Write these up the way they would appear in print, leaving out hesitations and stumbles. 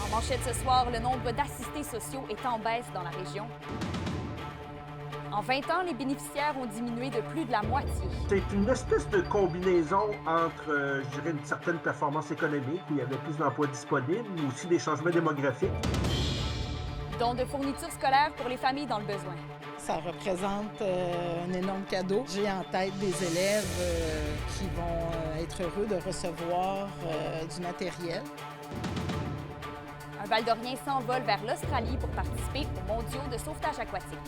En manchette ce soir, le nombre d'assistés sociaux est en baisse dans la région. En 20 ans, les bénéficiaires ont diminué de plus de la moitié. C'est une espèce de combinaison entre, je dirais, une certaine performance économique, où il y avait plus d'emplois disponibles, mais aussi des changements démographiques. Don de fournitures scolaires pour les familles dans le besoin. Ça représente un énorme cadeau. J'ai en tête des élèves qui vont être heureux de recevoir du matériel. Un Val-d'Orien s'envole vers l'Australie pour participer aux mondiaux de sauvetage aquatique.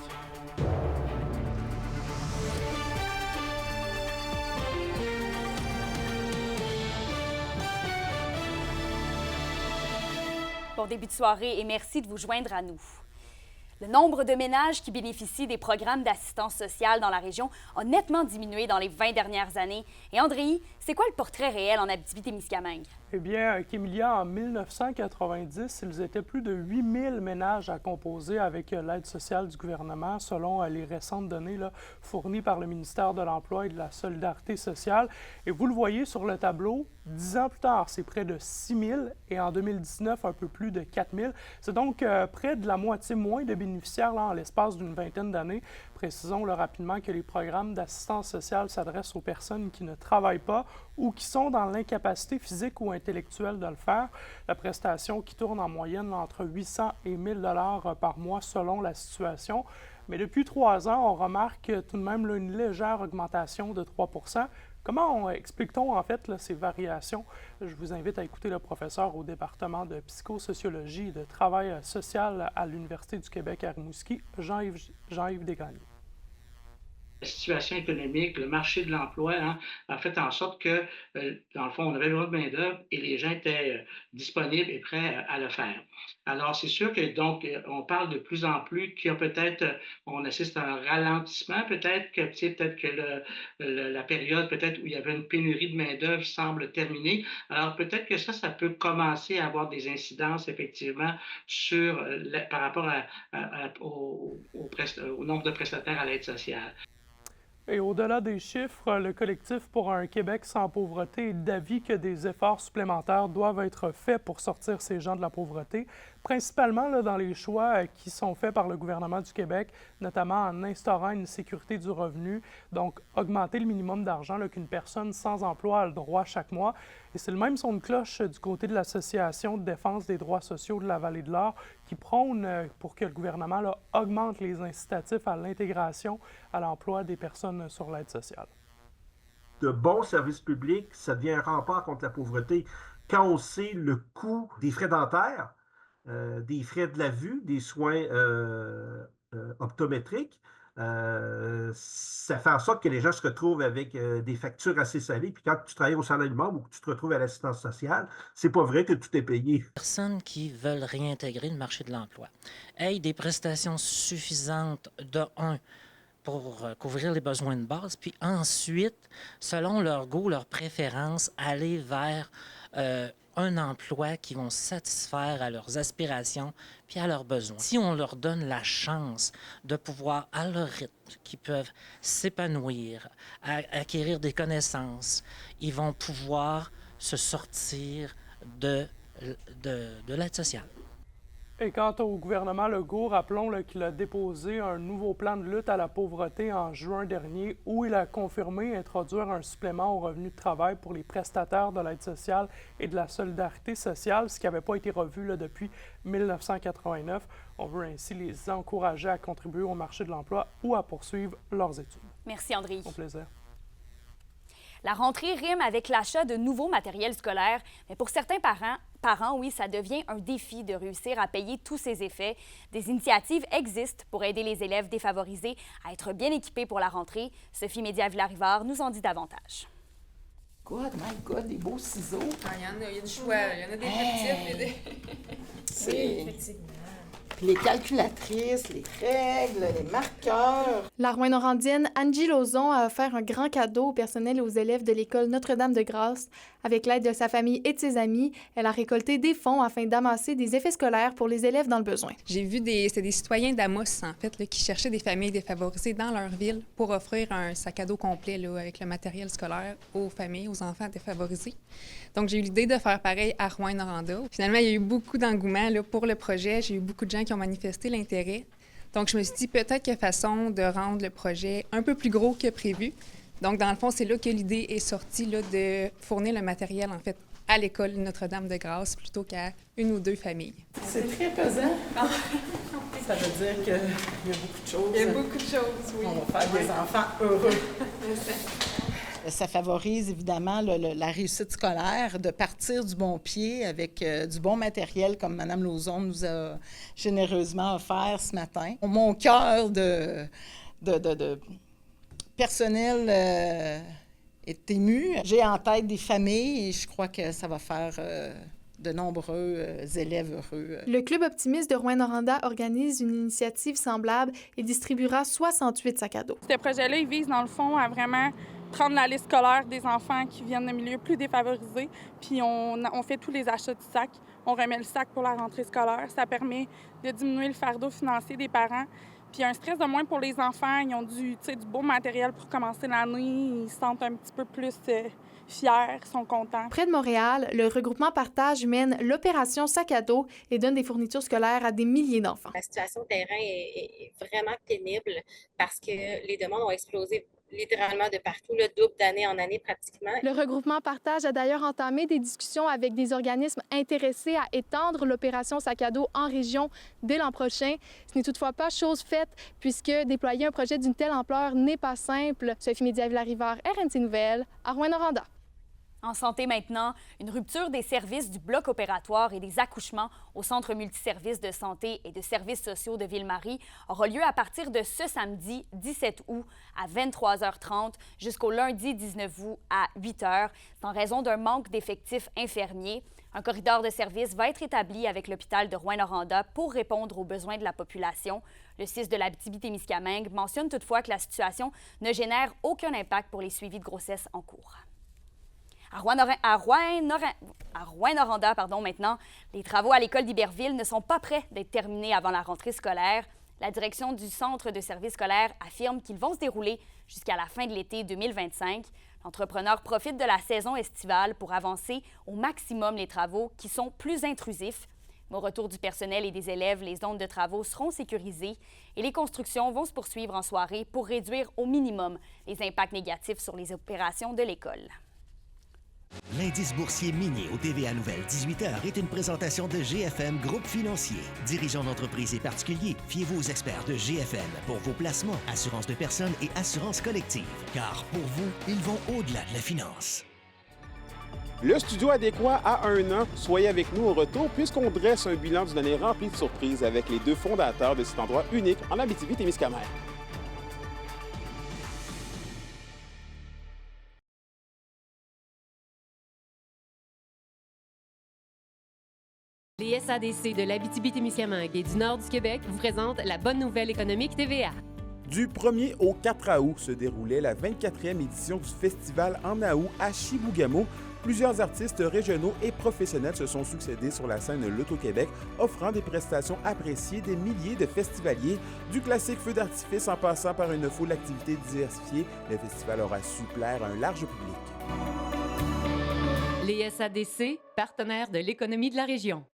Bon début de soirée et merci de vous joindre à nous. Le nombre de ménages qui bénéficient des programmes d'assistance sociale dans la région a nettement diminué dans les 20 dernières années. Et Andréi, c'est quoi le portrait réel en Abitibi-Témiscamingue? Eh bien, Kémilia, en 1990, ils étaient plus de 8000 ménages à composer avec l'aide sociale du gouvernement, selon les récentes données fournies par le ministère de l'Emploi et de la Solidarité sociale. Et vous le voyez sur le tableau, 10 ans plus tard, c'est près de 6000 et en 2019, un peu plus de 4000. C'est donc près de la moitié moins de bénéficiaires en l'espace d'une vingtaine d'années. Précisons rapidement que les programmes d'assistance sociale s'adressent aux personnes qui ne travaillent pas ou qui sont dans l'incapacité physique ou intellectuelle de le faire. La prestation qui tourne en moyenne entre 800 et 1000 $ par mois selon la situation. Mais depuis 3 ans, on remarque tout de même une légère augmentation de 3 %. Comment explique-t-on en fait ces variations? Je vous invite à écouter le professeur au département de psychosociologie et de travail social à l'Université du Québec à Rimouski, Jean-Yves Desgagnés. La situation économique, le marché de l'emploi a fait en sorte que, dans le fond, on avait besoin de main-d'œuvre et les gens étaient disponibles et prêts à le faire. Alors, c'est sûr que donc, on parle de plus en plus qu'il y a peut-être, on assiste à un ralentissement, peut-être que la période peut-être où il y avait une pénurie de main-d'œuvre semble terminée. Alors, peut-être que ça peut commencer à avoir des incidences, effectivement, sur, par rapport au nombre de prestataires à l'aide sociale. Et au-delà des chiffres, le collectif pour un Québec sans pauvreté est d'avis que des efforts supplémentaires doivent être faits pour sortir ces gens de la pauvreté, principalement dans les choix qui sont faits par le gouvernement du Québec, notamment en instaurant une sécurité du revenu, donc augmenter le minimum d'argent qu'une personne sans emploi a le droit chaque mois. Et c'est le même son de cloche du côté de l'Association de défense des droits sociaux de la Vallée de l'Or qui prône pour que le gouvernement augmente les incitatifs à l'intégration à l'emploi des personnes sur l'aide sociale. De bons services publics, ça devient un rempart contre la pauvreté. Quand on sait le coût des frais dentaires, des frais de la vue, des soins optométriques, ça fait en sorte que les gens se retrouvent avec des factures assez salées. Puis quand tu travailles au salaire minimum ou que tu te retrouves à l'assistance sociale, c'est pas vrai que tout est payé. Personnes qui veulent réintégrer le marché de l'emploi aient des prestations suffisantes pour couvrir les besoins de base, puis ensuite, selon leur goût, leur préférence, aller vers un emploi qui vont satisfaire à leurs aspirations puis à leurs besoins. Si on leur donne la chance de pouvoir, à leur rythme, qu'ils peuvent s'épanouir, acquérir des connaissances, ils vont pouvoir se sortir de l'aide sociale. Et quant au gouvernement Legault, rappelons qu'il a déposé un nouveau plan de lutte à la pauvreté en juin dernier où il a confirmé introduire un supplément au revenu de travail pour les prestataires de l'aide sociale et de la solidarité sociale, ce qui n'avait pas été revu depuis 1989. On veut ainsi les encourager à contribuer au marché de l'emploi ou à poursuivre leurs études. Merci André. Au plaisir. La rentrée rime avec l'achat de nouveaux matériels scolaires, mais pour certains parents, oui, ça devient un défi de réussir à payer tous ces effets. Des initiatives existent pour aider les élèves défavorisés à être bien équipés pour la rentrée. Sophie Média-Villarivard nous en dit davantage. My God, des beaux ciseaux. Il y a du choix. Il y en a des petits et des... C'est... effectivement. Puis les calculatrices, les règles, les marqueurs. La Rouyn-Norandienne Angie Lauzon a offert un grand cadeau au personnel et aux élèves de l'école Notre-Dame-de-Grâce. Avec l'aide de sa famille et de ses amis, elle a récolté des fonds afin d'amasser des effets scolaires pour les élèves dans le besoin. J'ai vu c'était des citoyens d'Amos, en fait, là, qui cherchaient des familles défavorisées dans leur ville pour offrir un sac à dos complet là, avec le matériel scolaire aux familles, aux enfants défavorisés. Donc, j'ai eu l'idée de faire pareil à Rouyn-Noranda. Finalement, il y a eu beaucoup d'engouement là, pour le projet. J'ai eu beaucoup de gens qui ont manifesté l'intérêt. Donc, je me suis dit peut-être qu'il y a façon de rendre le projet un peu plus gros que prévu. Donc, dans le fond, c'est là que l'idée est sortie là, de fournir le matériel, en fait, à l'école Notre-Dame-de-Grâce plutôt qu'à une ou deux familles. C'est très pesant. Ça veut dire qu'il y a beaucoup de choses. Il y a beaucoup de choses, oui. On va faire des enfants heureux. Ça favorise évidemment la réussite scolaire, de partir du bon pied avec du bon matériel comme Mme Lauzon nous a généreusement offert ce matin. Mon cœur de personnel est ému. J'ai en tête des familles et je crois que ça va faire de nombreux élèves heureux. Le Club optimiste de Rouyn-Noranda organise une initiative semblable et distribuera 68 sacs à dos. Ce projet-là, il vise dans le fond à vraiment prendre la liste scolaire des enfants qui viennent de milieux plus défavorisés, puis on fait tous les achats du sac. On remet le sac pour la rentrée scolaire. Ça permet de diminuer le fardeau financier des parents. Puis un stress de moins pour les enfants. Ils ont du beau matériel pour commencer l'année. Ils se sentent un petit peu plus fiers, sont contents. Près de Montréal, le regroupement Partage mène l'opération Sac à dos et donne des fournitures scolaires à des milliers d'enfants. La situation de terrain est vraiment pénible parce que les demandes ont explosé littéralement de partout, le double d'année en année pratiquement. Le regroupement Partage a d'ailleurs entamé des discussions avec des organismes intéressés à étendre l'opération Sac à dos en région dès l'an prochain. Ce n'est toutefois pas chose faite puisque déployer un projet d'une telle ampleur n'est pas simple. Sophie Média-Villarivard, RNC Nouvelles, à Rouyn-Noranda. En santé maintenant, une rupture des services du bloc opératoire et des accouchements au Centre multiservices de santé et de services sociaux de Ville-Marie aura lieu à partir de ce samedi 17 août à 23h30 jusqu'au lundi 19 août à 8h. C'est en raison d'un manque d'effectifs infirmiers. Un corridor de service va être établi avec l'hôpital de Rouyn-Noranda pour répondre aux besoins de la population. Le CIS de l'Abitibi-Témiscamingue mentionne toutefois que la situation ne génère aucun impact pour les suivis de grossesse en cours. À Rouyn-Noranda, maintenant, les travaux à l'école d'Iberville ne sont pas prêts d'être terminés avant la rentrée scolaire. La direction du Centre de services scolaires affirme qu'ils vont se dérouler jusqu'à la fin de l'été 2025. L'entrepreneur profite de la saison estivale pour avancer au maximum les travaux qui sont plus intrusifs. Mais au retour du personnel et des élèves, les zones de travaux seront sécurisées et les constructions vont se poursuivre en soirée pour réduire au minimum les impacts négatifs sur les opérations de l'école. L'indice boursier minier au TVA Nouvelle 18h est une présentation de GFM Groupe Financier. Dirigeants d'entreprises et particuliers, fiez-vous aux experts de GFM pour vos placements, assurances de personnes et assurances collectives. Car pour vous, ils vont au-delà de la finance. Le studio adéquat a 1 an. Soyez avec nous au retour puisqu'on dresse un bilan d'une année remplie de surprises avec les 2 fondateurs de cet endroit unique en Abitibi-Témiscamingue. Les SADC de l'Abitibi-Témiscamingue et du nord du Québec vous présentent la bonne nouvelle économique TVA. Du 1er au 4 août se déroulait la 24e édition du festival En Août à Chibougamau. Plusieurs artistes régionaux et professionnels se sont succédés sur la scène de l'Auto-Québec, offrant des prestations appréciées des milliers de festivaliers. Du classique feu d'artifice en passant par une foule d'activités diversifiées, le festival aura su plaire à un large public. Les SADC, partenaires de l'économie de la région.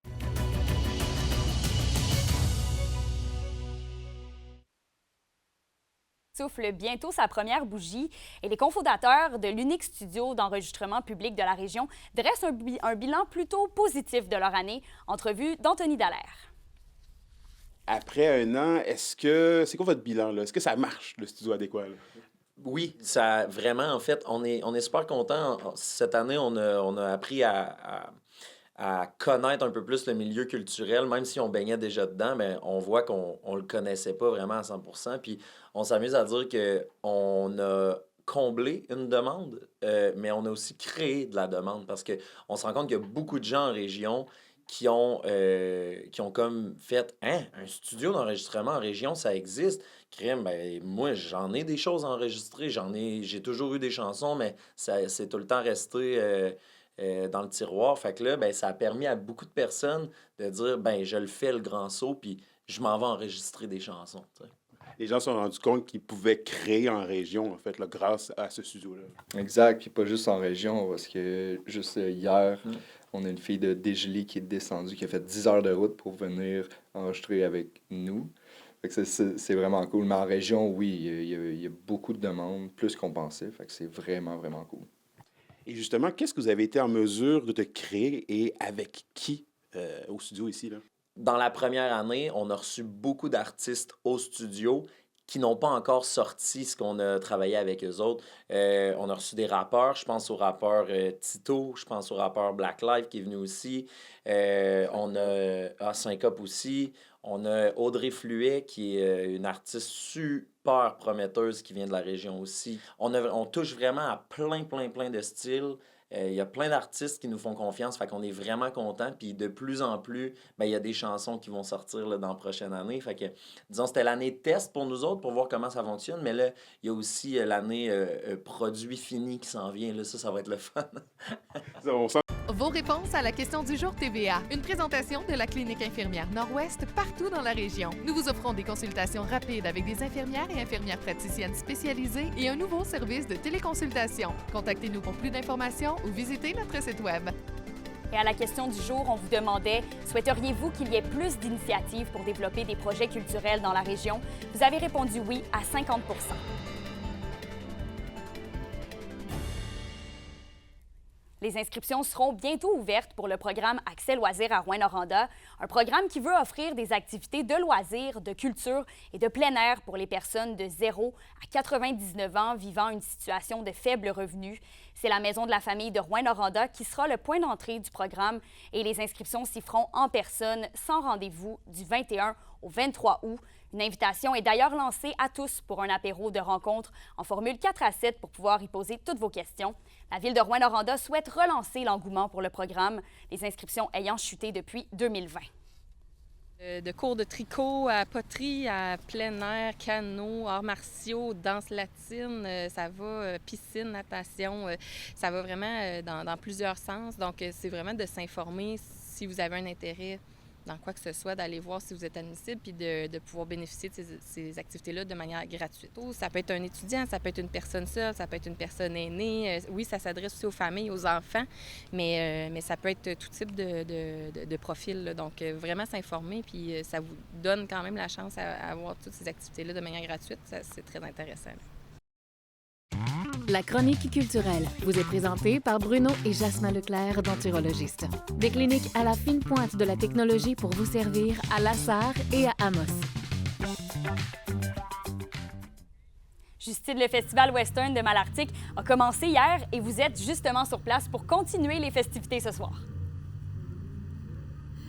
Souffle bientôt sa première bougie et les cofondateurs de l'unique studio d'enregistrement public de la région dressent un bilan plutôt positif de leur année. Entrevue d'Anthony Dallaire. Après 1 an, c'est quoi votre bilan, là? Est-ce que ça marche, le studio adéquat, là? Oui, ça vraiment, en fait, on est super contents. Cette année, on a appris à connaître un peu plus le milieu culturel, même si on baignait déjà dedans, mais on voit qu'on ne le connaissait pas vraiment à 100%. Puis on s'amuse à dire qu'on a comblé une demande, mais on a aussi créé de la demande parce qu'on se rend compte qu'il y a beaucoup de gens en région qui ont comme fait « Hein, un studio d'enregistrement en région, ça existe? » Crime, ben, moi, j'en ai des choses enregistrées, j'ai toujours eu des chansons, mais c'est tout le temps resté dans le tiroir. Fait que là, ben, ça a permis à beaucoup de personnes de dire « Ben, je le fais le grand saut, puis je m'en vais enregistrer des chansons. » t'sais. Les gens se sont rendus compte qu'ils pouvaient créer en région, en fait, là, grâce à ce studio-là. Exact, puis pas juste en région, parce que juste hier, on a une fille de Desjolies qui est descendue, qui a fait 10 heures de route pour venir enregistrer avec nous. Fait que c'est vraiment cool. Mais en région, oui, il y a beaucoup de demandes, plus qu'on pensait. Fait que c'est vraiment, vraiment cool. Et justement, qu'est-ce que vous avez été en mesure de créer et avec qui au studio ici, là? Dans la première année, on a reçu beaucoup d'artistes au studio qui n'ont pas encore sorti ce qu'on a travaillé avec eux autres. On a reçu des rappeurs, je pense au rappeur Tito, je pense au rappeur Black Life qui est venu aussi. On a Syncope aussi. On a Audrey Fluet qui est une artiste super prometteuse qui vient de la région aussi. On touche vraiment à plein de styles. Il y a plein d'artistes qui nous font confiance, fait qu'on est vraiment contents. Puis de plus en plus, ben, il y a des chansons qui vont sortir là, dans la prochaine année. Fait que, disons, c'était l'année de test pour nous autres pour voir comment ça fonctionne. Mais là, il y a aussi l'année produit fini qui s'en vient. Là, ça va être le fun. Vos réponses à la question du jour TVA. Une présentation de la Clinique infirmière Nord-Ouest partout dans la région. Nous vous offrons des consultations rapides avec des infirmières et infirmières praticiennes spécialisées et un nouveau service de téléconsultation. Contactez-nous pour plus d'informations ou visitez notre site Web. Et à la question du jour, on vous demandait « Souhaiteriez-vous qu'il y ait plus d'initiatives pour développer des projets culturels dans la région? » Vous avez répondu oui à 50 %. Les inscriptions seront bientôt ouvertes pour le programme Accès loisirs à Rouyn-Noranda, un programme qui veut offrir des activités de loisirs, de culture et de plein air pour les personnes de 0 à 99 ans vivant une situation de faible revenu. C'est la Maison de la famille de Rouyn-Noranda qui sera le point d'entrée du programme et les inscriptions s'y feront en personne sans rendez-vous du 21 au 23 août. Une invitation est d'ailleurs lancée à tous pour un apéro de rencontre en formule 4 à 7 pour pouvoir y poser toutes vos questions. La Ville de Rouyn-Noranda souhaite relancer l'engouement pour le programme, les inscriptions ayant chuté depuis 2020. De cours de tricot à poterie, à plein air, canot, arts martiaux, danse latine, ça va, piscine, natation, ça va vraiment dans plusieurs sens. Donc, c'est vraiment de s'informer si vous avez un intérêt dans quoi que ce soit, d'aller voir si vous êtes admissible puis de pouvoir bénéficier de ces activités-là de manière gratuite. Ça peut être un étudiant, ça peut être une personne seule, ça peut être une personne aînée. Oui, ça s'adresse aussi aux familles, aux enfants, mais ça peut être tout type de profil. Là. Donc, vraiment s'informer, puis ça vous donne quand même la chance à avoir toutes ces activités-là de manière gratuite. C'est très intéressant. La chronique culturelle vous est présentée par Bruno et Jasmin Leclerc, denturologistes. Des cliniques à la fine pointe de la technologie pour vous servir à La Sarre et à Amos. Justine, le Festival Western de Malartic a commencé hier et vous êtes justement sur place pour continuer les festivités ce soir.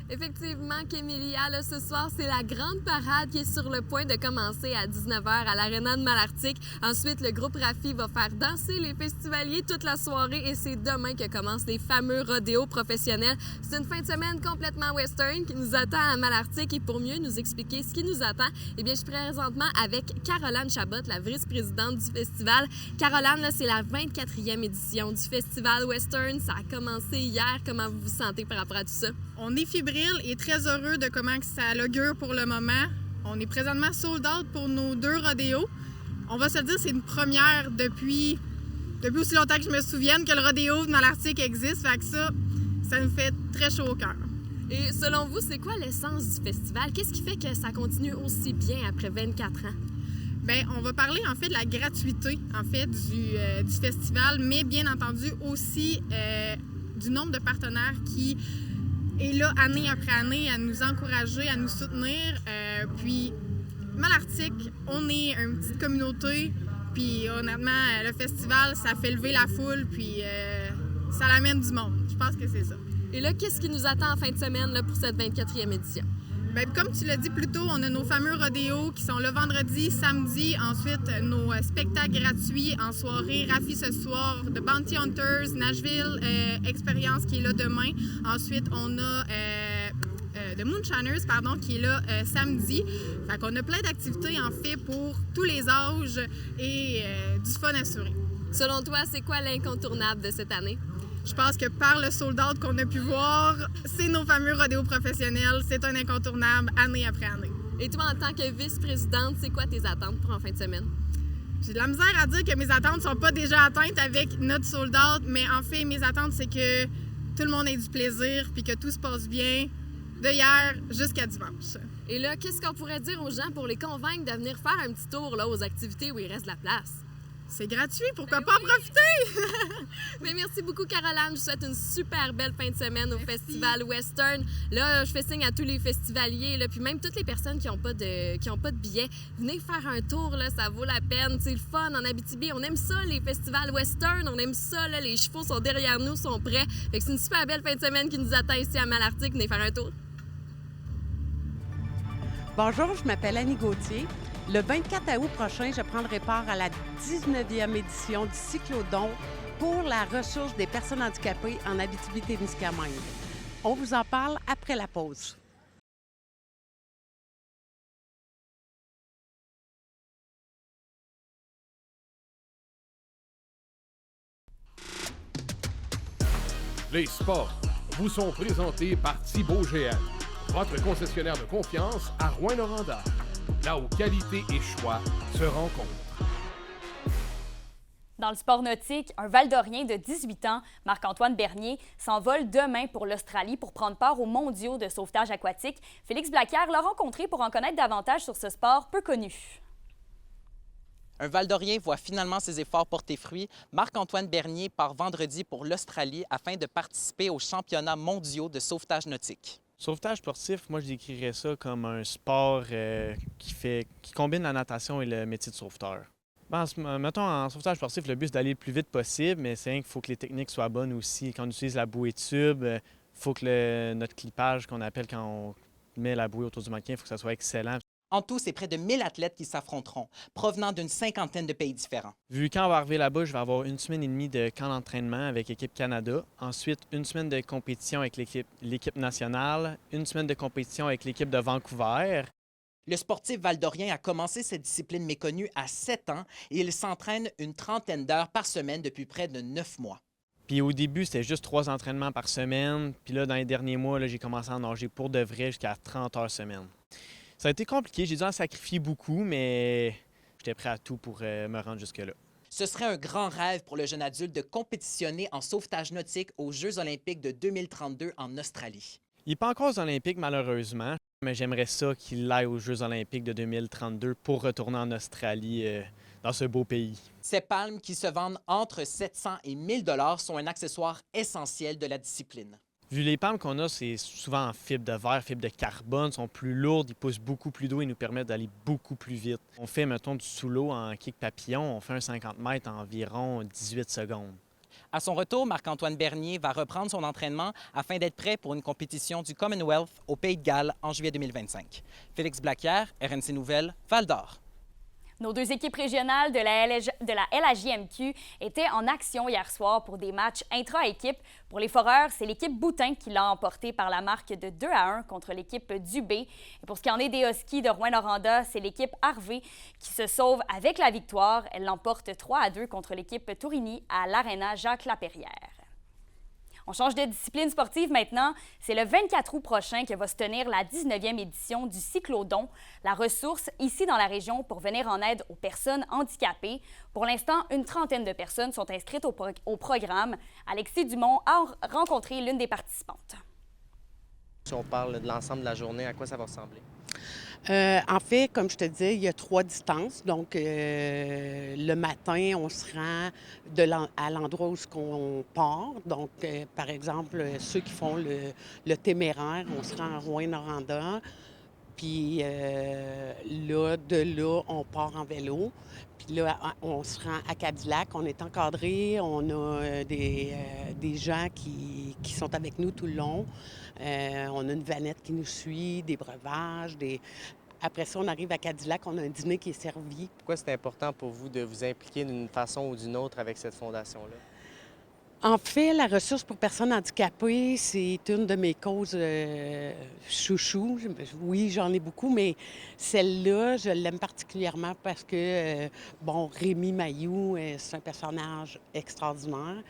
Effectivement, Kémélia, là, ce soir, c'est la grande parade qui est sur le point de commencer à 19h à l'Aréna de Malartic. Ensuite, le groupe Rafi va faire danser les festivaliers toute la soirée et c'est demain que commencent les fameux rodéos professionnels. C'est une fin de semaine complètement western qui nous attend à Malartic et pour mieux nous expliquer ce qui nous attend, eh bien, je suis présentement avec Caroline Chabot, la vice-présidente du festival. Caroline, là, c'est la 24e édition du festival western. Ça a commencé hier. Comment vous vous sentez par rapport à tout ça? On est fébrile et très heureux de comment ça augure pour le moment. On est présentement sold out pour nos 2 rodéos. On va se le dire, c'est une première depuis aussi longtemps que je me souvienne que le rodéo dans l'Arctique existe. Fait que ça nous fait très chaud au cœur. Et selon vous, c'est quoi l'essence du festival? Qu'est-ce qui fait que ça continue aussi bien après 24 ans? Bien, on va parler en fait de la gratuité en fait du festival, mais bien entendu aussi du nombre de partenaires qui est là année après année à nous encourager, à nous soutenir. Puis Malartic, on est une petite communauté, puis honnêtement, le festival, ça fait lever la foule, puis ça l'amène du monde. Je pense que c'est ça. Et là, qu'est-ce qui nous attend en fin de semaine là, pour cette 24e édition? Bien, comme tu l'as dit plus tôt, on a nos fameux rodéos qui sont le vendredi, samedi. Ensuite, nos spectacles gratuits en soirée. Rafi ce soir, The Bounty Hunters, Nashville Experience qui est là demain. Ensuite, on a The Moonshiners, qui est là samedi. Fait qu'on a plein d'activités en fait pour tous les âges et du fun assuré. Selon toi, c'est quoi l'incontournable de cette année? Je pense que par le sold-out qu'on a pu voir, c'est nos fameux rodéos professionnels. C'est un incontournable année après année. Et toi, en tant que vice-présidente, c'est quoi tes attentes pour en fin de semaine? J'ai de la misère à dire que mes attentes sont pas déjà atteintes avec notre sold-out, mais en fait, mes attentes, c'est que tout le monde ait du plaisir puis que tout se passe bien de hier jusqu'à dimanche. Et là, qu'est-ce qu'on pourrait dire aux gens pour les convaincre de venir faire un petit tour là, aux activités où il reste de la place? C'est gratuit, pourquoi pas en profiter? Mais merci beaucoup, Caroline. Je vous souhaite une super belle fin de semaine au Festival Western. Là, je fais signe à tous les festivaliers, là, puis même toutes les personnes qui n'ont pas de billets. Venez faire un tour, là, ça vaut la peine. C'est le fun en Abitibi. On aime ça, les festivals Western. On aime ça, là, les chevaux sont derrière nous, sont prêts. Fait que c'est une super belle fin de semaine qui nous attend ici à Malartic. Venez faire un tour. Bonjour, je m'appelle Annie Gauthier. Le 24 août prochain, je prendrai part à la 19e édition du Cyclodon pour la ressource des personnes handicapées en Abitibi-Témiscamingue. On vous en parle après la pause. Les sports vous sont présentés par Thibaut GM, votre concessionnaire de confiance à Rouyn-Noranda, là où qualité et choix se rencontrent. Dans le sport nautique, un Val-d'Orien de 18 ans, Marc-Antoine Bernier, s'envole demain pour l'Australie pour prendre part aux mondiaux de sauvetage aquatique. Félix Blaquière l'a rencontré pour en connaître davantage sur ce sport peu connu. Un Val-d'Orien voit finalement ses efforts porter fruit. Marc-Antoine Bernier part vendredi pour l'Australie afin de participer aux championnats mondiaux de sauvetage nautique. Sauvetage sportif, moi je décrirais ça comme un sport qui combine la natation et le métier de sauveteur. Mettons, en sauvetage sportif, le but c'est d'aller le plus vite possible, mais c'est qu'il faut que les techniques soient bonnes aussi. Quand on utilise la bouée tube, il faut que notre clipage qu'on appelle quand on met la bouée autour du mannequin, il faut que ça soit excellent. En tout, c'est près de 1000 athlètes qui s'affronteront, provenant d'une 50aine de pays différents. Vu quand on va arriver là-bas, je vais avoir 1 semaine et demie de camp d'entraînement avec l'équipe Canada. Ensuite, 1 semaine de compétition avec l'équipe nationale, 1 semaine de compétition avec l'équipe de Vancouver. Le sportif val-d'orien a commencé cette discipline méconnue à 7 ans et il s'entraîne une 30aine d'heures par semaine depuis près de 9 mois. Puis au début, c'était juste 3 entraînements par semaine. Puis là, dans les derniers mois, j'ai commencé à nager pour de vrai jusqu'à 30 heures semaine. Ça a été compliqué, j'ai dû en sacrifier beaucoup, mais j'étais prêt à tout pour me rendre jusque-là. Ce serait un grand rêve pour le jeune adulte de compétitionner en sauvetage nautique aux Jeux olympiques de 2032 en Australie. Il n'est pas encore aux Olympiques, malheureusement, mais j'aimerais ça qu'il aille aux Jeux olympiques de 2032 pour retourner en Australie, dans ce beau pays. Ces palmes qui se vendent entre 700 et 1000 $ sont un accessoire essentiel de la discipline. Vu les palmes qu'on a, c'est souvent en fibre de verre, fibre de carbone, sont plus lourdes, ils poussent beaucoup plus d'eau et nous permettent d'aller beaucoup plus vite. On fait, mettons, du sous-l'eau en kick papillon, on fait un 50 mètres en environ 18 secondes. À son retour, Marc-Antoine Bernier va reprendre son entraînement afin d'être prêt pour une compétition du Commonwealth au Pays de Galles en juillet 2025. Félix Blaquière, RNC Nouvelles, Val-d'Or. Nos 2 équipes régionales de la LHJMQ étaient en action hier soir pour des matchs intra-équipe. Pour les Foreurs, c'est l'équipe Boutin qui l'a emporté par la marque de 2-1 contre l'équipe Dubé. Et pour ce qui en est des Huskies de Rouyn-Noranda, c'est l'équipe Harvey qui se sauve avec la victoire. Elle l'emporte 3-2 contre l'équipe Tourigny à l'Arena Jacques-Lapérière. On change de discipline sportive maintenant. C'est le 24 août prochain que va se tenir la 19e édition du Cyclodon, la ressource ici dans la région pour venir en aide aux personnes handicapées. Pour l'instant, une 30aine de personnes sont inscrites au programme. Alexis Dumont a rencontré l'une des participantes. Si on parle de l'ensemble de la journée, à quoi ça va ressembler? En fait, comme je te disais, il y a 3 distances. Donc, le matin, on se rend à l'endroit où on part. Donc, par exemple, ceux qui font le téméraire, on se rend à Rouyn-Noranda. Puis là, de là, on part en vélo. Puis là, on se rend à Cadillac. On est encadré. On a des gens qui sont avec nous tout le long. On a une vanette qui nous suit, des breuvages, Après ça, on arrive à Cadillac, on a un dîner qui est servi. Pourquoi c'est important pour vous de vous impliquer d'une façon ou d'une autre avec cette fondation-là? En fait, la ressource pour personnes handicapées, c'est une de mes causes chouchou. Oui, j'en ai beaucoup, mais celle-là, je l'aime particulièrement parce que, Rémi Mailloux, c'est un personnage extraordinaire.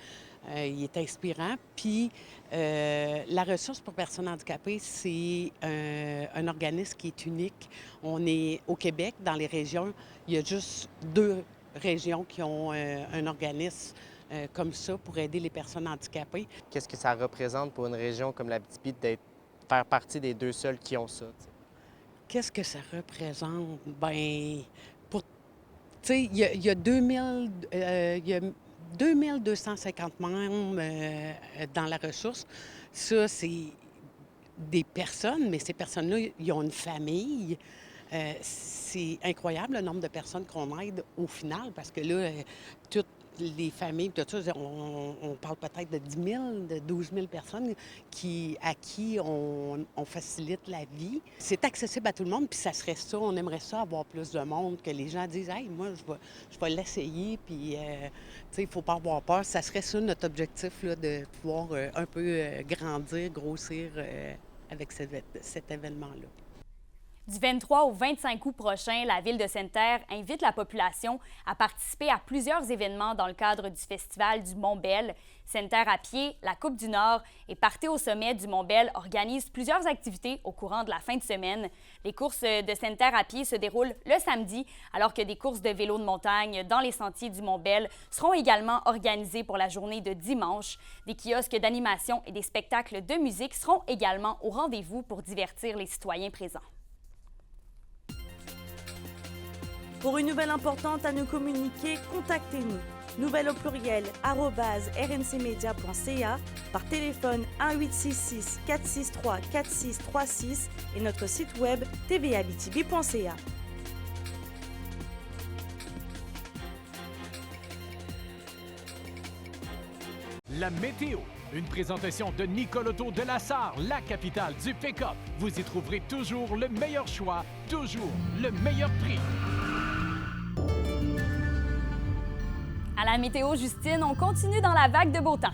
Il est inspirant. Puis, la ressource pour personnes handicapées, c'est un organisme qui est unique. On est au Québec, dans les régions, il y a juste 2 régions qui ont un organisme comme ça pour aider les personnes handicapées. Qu'est-ce que ça représente pour une région comme l'Abitibi de faire partie des 2 seuls qui ont ça? T'sais? Qu'est-ce que ça représente? Bien, il y a 2250 membres dans la ressource. Ça, c'est des personnes, mais ces personnes-là, ils ont une famille. C'est incroyable le nombre de personnes qu'on aide au final, parce que là, toutes les familles, tout ça, on parle peut-être de 10 000, de 12 000 personnes à qui on facilite la vie. C'est accessible à tout le monde, puis ça serait ça. On aimerait ça avoir plus de monde, que les gens disent « Hey, moi, je vais l'essayer, puis il ne faut pas avoir peur. » Ça serait ça notre objectif, là, de pouvoir un peu grandir, grossir avec cet événement-là. Du 23 au 25 août prochain, la Ville de Sainte-Terre invite la population à participer à plusieurs événements dans le cadre du Festival du Mont-Bel. Sainte-Terre à pied, la Coupe du Nord et Partez au sommet du Mont-Bel organisent plusieurs activités au courant de la fin de semaine. Les courses de Sainte-Terre à pied se déroulent le samedi, alors que des courses de vélo de montagne dans les sentiers du Mont-Bel seront également organisées pour la journée de dimanche. Des kiosques d'animation et des spectacles de musique seront également au rendez-vous pour divertir les citoyens présents. Pour une nouvelle importante à nous communiquer, contactez-nous. Nouvelle au pluriel @rncmedia.ca, par téléphone 1-866 463 4636 et notre site web tvabitibi.ca. La météo, une présentation de Nicole Auto de la Sarre, la capitale du pick-up. Vous y trouverez toujours le meilleur choix, toujours le meilleur prix. À la météo, Justine, on continue dans la vague de beau temps.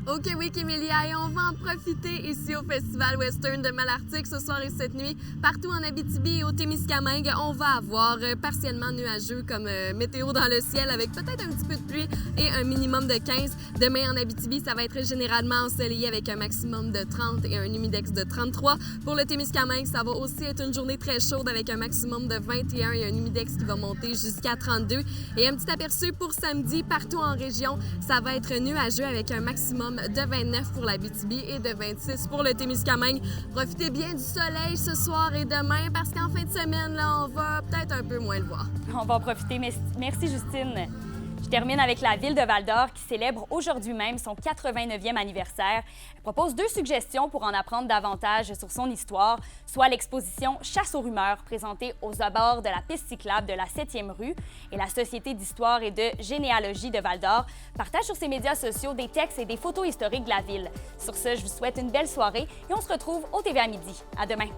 OK, oui, Emilia, et on va en profiter ici au Festival Western de Malartic ce soir et cette nuit. Partout en Abitibi et au Témiscamingue, on va avoir partiellement nuageux comme météo dans le ciel avec peut-être un petit peu de pluie et un minimum de 15. Demain en Abitibi, ça va être généralement ensoleillé avec un maximum de 30 et un humidex de 33. Pour le Témiscamingue, ça va aussi être une journée très chaude avec un maximum de 21 et un humidex qui va monter jusqu'à 32. Et un petit aperçu pour samedi, partout en région, ça va être nuageux avec un maximum de 29 pour l'Abitibi et de 26 pour le Témiscamingue. Profitez bien du soleil ce soir et demain parce qu'en fin de semaine, là, on va peut-être un peu moins le voir. On va en profiter. Merci, Justine. Je termine avec la Ville de Val-d'Or qui célèbre aujourd'hui même son 89e anniversaire. Elle propose 2 suggestions pour en apprendre davantage sur son histoire, soit l'exposition Chasse aux rumeurs présentée aux abords de la piste cyclable de la 7e rue et la Société d'histoire et de généalogie de Val-d'Or partage sur ses médias sociaux des textes et des photos historiques de la ville. Sur ce, je vous souhaite une belle soirée et on se retrouve au TVA Midi. À demain.